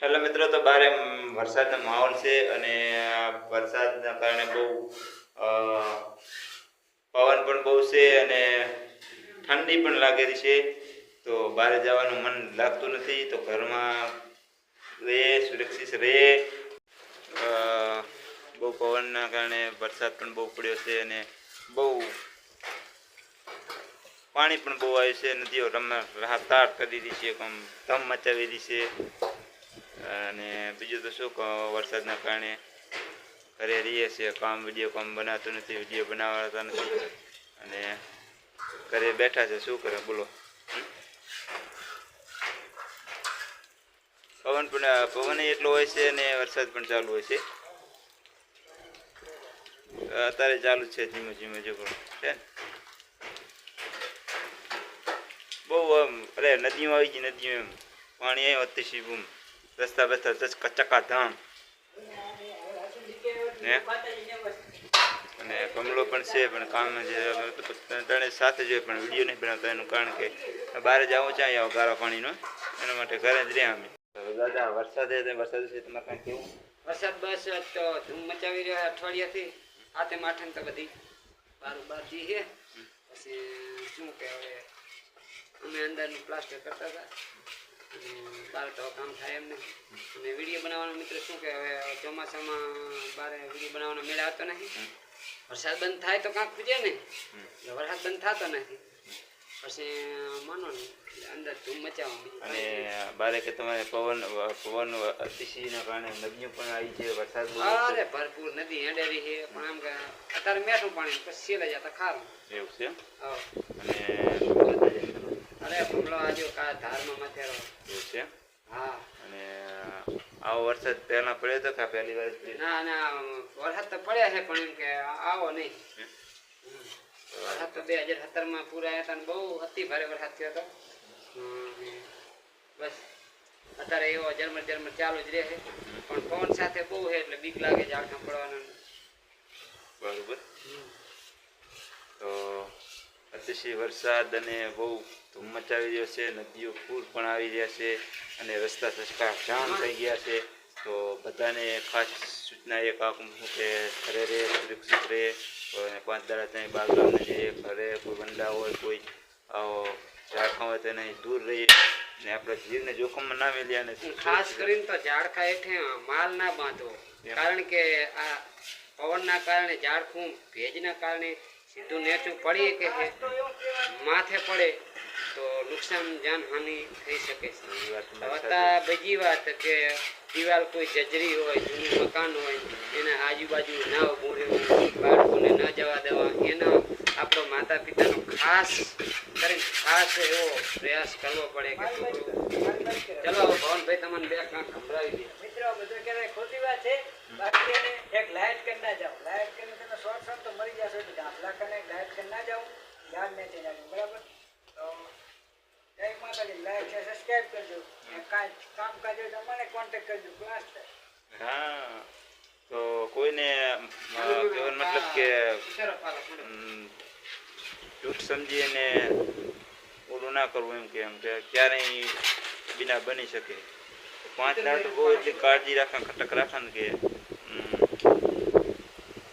Hello મિત્રો, તો બારે વરસાદનો માહોલ છે અને વરસાદના કારણે બહુ પવન પણ બહુ છે અને ઠંડી પણ લાગેલી છે. તો બહાર જવાનું મન લાગતું નથી, તો ઘરમાં રહે, સુરક્ષિત રહે. બહુ પવનના કારણે વરસાદ પણ બહુ પડ્યો છે અને બહુ પાણી પણ બહુ આવ્યું છે. નદીઓ રાહતાર કરી દીધી છે, ધમ મચાવી દીધી છે. અને બીજું તો શું કહો, વરસાદના કારણે ઘરે રહીએ છીએ, વિડીયો કામ બનાવતું નથી, વિડીયો બનાવતા નથી અને ઘરે બેઠા છે. શું કરે બોલો. પવન એટલો હોય છે અને વરસાદ પણ ચાલુ હોય છે. અત્યારે ચાલુ છે ધીમે ધીમે જો છે. બહુ નદીઓ આવી ગઈ, નદીઓ એમ પાણી આવ્યું અતિશય બૂમ, રસ્તા બસ્તા ચકાધામ અને કમળો પણ છે, પણ કામ ત્રણે સાથે જોઈએ પણ વિડીયો નહીં બનાવતા. એનું કારણ કે બહાર જવું ચાહીએ ગારા પાણીનો, એના માટે ઘરે જ રહ્યા અમે. દાદા વરસાદ છે તમારે કાંઈ કેવું? વરસાદ બસ તો ધૂમ મચાવી રહ્યો અઠવાડિયાથી. હાથે માઠન તો બધી બારજી છે. પછી શું કે હવે અમે અંદરનું પ્લાસ્ટર કરતા હતા અને બહાર તો કામ થાય એમ નહીં. અને વિડીયો બનાવવાનો મિત્ર શું કે હવે ચોમાસામાં બહાર વિડીયો બનાવવાનો મેળ આવતો નથી. વરસાદ બંધ થાય તો કાંક પૂજે ને, વરસાદ બંધ થતો નથી. પછી માનો ને અંદર ધૂમ મચાવવા. અને બારે કે તમારે પવન અતિશયના કારણે નદીઓ પણ આવી છે. વરસાદ અરે ભરપૂર નદી હેડેરી છે, પણ આમ કે અત્યારે મેઠું પાણી પછી છેલ્લે જતા ખારું એવું છે. અને અરે ભમલો આજે કા ધારમાં માથેરો એવું છે. હા. અને આવો વરસાદ પહેલા પડ્યો હતો કે પહેલી વાર? ના વરસાદ તો પડ્યા છે, પણ એમ કે આવો નહીં. વરસાદ તો 2017માં પૂરા આવ્યા હતા ને બહુ અતિ ભારે વરસાદ થયો હતો. બસ અત્યારે એવો ઝરમર ચાલુ જ રહે છે, પણ પવન સાથે બહુ છે એટલે બીક લાગે ઝાડખા પડવાનું. બરોબર. તો અતિશય વરસાદ અને બહુ ધૂમ મચાવી રહ્યો છે. નદીઓ પૂર પણ આવી રહ્યા છે અને રસ્તા જામ થઈ ગયા છે. તો બધાને ખાસ સૂચના એક આપું છું કે ઘરે રહે, સુરક્ષિત રહે. 5 દાડા ત્યાં બાગડાને જઈએ, ઘરે કોઈ વંડા હોય, કોઈ ઝાડખા હોય તો એનાથી દૂર રહીએ ને આપણે જીવને જોખમમાં ના મેળ્યા ને. ખાસ કરીને તો ઝાડખા હેઠે માલ ના બાંધવો, કારણ કે આ પવનના કારણે ઝાડખું ભેજના કારણે સીધું નેચું પડી કે માથે પડે તો નુકસાન જાનહાનિ થઈ શકે છે. બીજી વાત કે દિવાલ કોઈ જજરી હોય, જૂનું મકાન હોય, એના આજુબાજુ ના ઊભું રહેવું, બાળકોને ન જવા દેવા, એનો આપણો માતા પિતાનો ખાસ એવો પ્રયાસ કરવો પડે કે ચલો ભવનભાઈ તમને બે કાંક સંભળાવી દે. મિત્રો બધું કહેવાય ખોટી વાત છે. બાકી એક લાઇટ કરી ના જાઓ, લાઇટ કરીને તમે શોર્ટ તો મરી જશો. એટલે ગામડા કરીને લાઇટ કરી ના જાઓ, યાદ નથી રાખવું, બરાબર? તો જય માતાજી. લાઈક છે, સબસ્ક્રાઈબ કરજો. કાંઈ કામકાજ હોય તો મને કોન્ટેક્ટ કરજો. ક્લાસ હા, તો કોઈને કહેવાનો મતલબ કે જૂઠ સમજીને ઓલું ના કરવું, એમ કે ક્યારેય બિના બની શકે. 5 દાડા તો બહુ એટલી કાળજી ખટક રાખે ને કે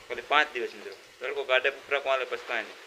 ખાલી 5 દિવસ તડકો કાઢે ઉપરા કોલે પછી કાંઈ નહીં.